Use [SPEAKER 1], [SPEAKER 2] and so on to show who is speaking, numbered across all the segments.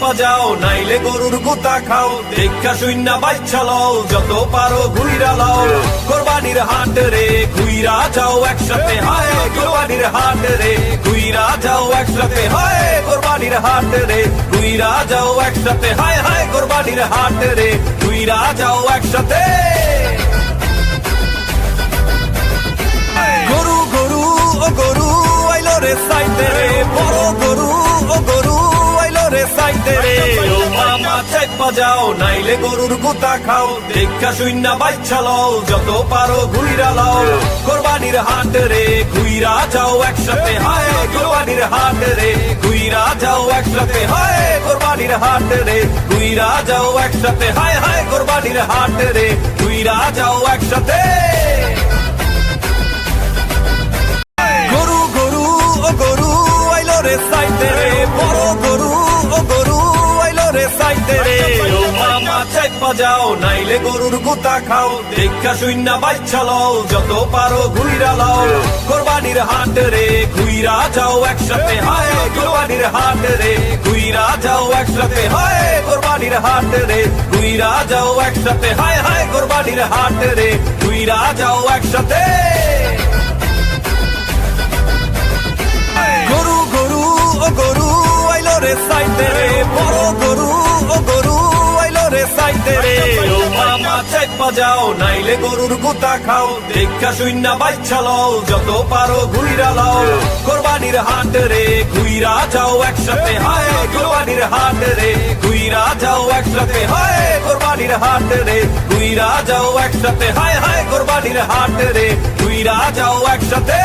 [SPEAKER 1] বাজাও নাইলে গরুর গুতা খাও দেখা শূন্য বাচ্চা লও যত পারো ঘুইরা লাও কোরবানির হাট রে ঘুইরা যাও একসাথে হায় কোরবানির হাট রে ঘুইরা যাও একসাথে হায় কোরবানির হাট রে ঘুইরা যাও একসাথে হায় হায় কোরবানির হাট রে ঘুইরা যাও একসাথে গরু গরু ও গরু আইলো রে সাইতে রে বড় গরু ও গরু আইলো রে সাইতে রে ও মামা চেক বাজাও নাইলে গরুর গুতা খাও দেখা শূন্য বাচ্চা লও যত পারো ঘুইরা লাও কোরবানির হাট রে ঘুইরা যাও একসাথে হায় কোরবানির হাট রে ঘুইরা যাও একসাথে হায় কোরবানির হাট রে ঘুইরা যাও একসাথে হায় হায় কোরবানির হাট রে ঘুইরা যাও একসাথে গরু গরু ও গরু আইলো রে সাইতে রে বড় গরু ও গরু আইলো রে সাইতে রে ও মামা চেক বাজাও নাইলে গরুর গুতা খাও দেখা শূন্য বাচ্চা লও যত পারো ঘুইরা লাও কোরবানির হাট রে ঘুইরা যাও একসাথে হায় কোরবানির হাট রে ঘুইরা যাও একসাথে হায় কোরবানির হাট রে ঘুইরা যাও একসাথে হায় হায় কোরবানির হাট রে ঘুইরা যাও একসাথে গরু গরু ও গরু আইলো রে সাইতে রে বড় গরু ও গরু আইলো রে সাইতে রে ও মামা চেক বাজাও নাইলে গরুর গুতা খাও দেখা শূন্য বাচ্চা লও যত পারো ঘুইরা লাও কোরবানির হাট রে ঘুইরা যাও একসাথে হায় কোরবানির হাট রে ঘুইরা যাও একসাথে হায় কোরবানির হাট রে ঘুইরা যাও একসাথে হায় হায় কোরবানির হাট রে ঘুইরা যাও একসাথে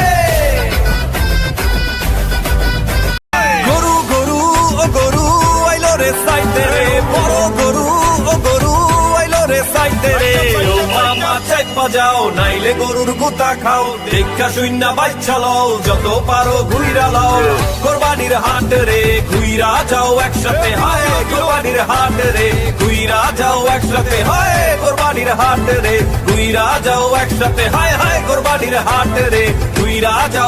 [SPEAKER 1] গরু গরু ও গরু আইলো রে সাইতে রে বড় গরু ও গরু আইলো রে সাইতে রে ও মামা চেক বাজাও নাইলে গরুর গুতা খাও দেখা শূন্য বাচ্চা লও যত পারো ঘুইরা লাও কোরবানির হাট রে ঘুইরা যাও একসাথে হায় কোরবানির হাট রে ঘুইরা যাও একসাথে হায় কোরবানির হাট রে ঘুইরা যাও একসাথে হায় হায় কোরবানির হাট রে ঘুইরা যাও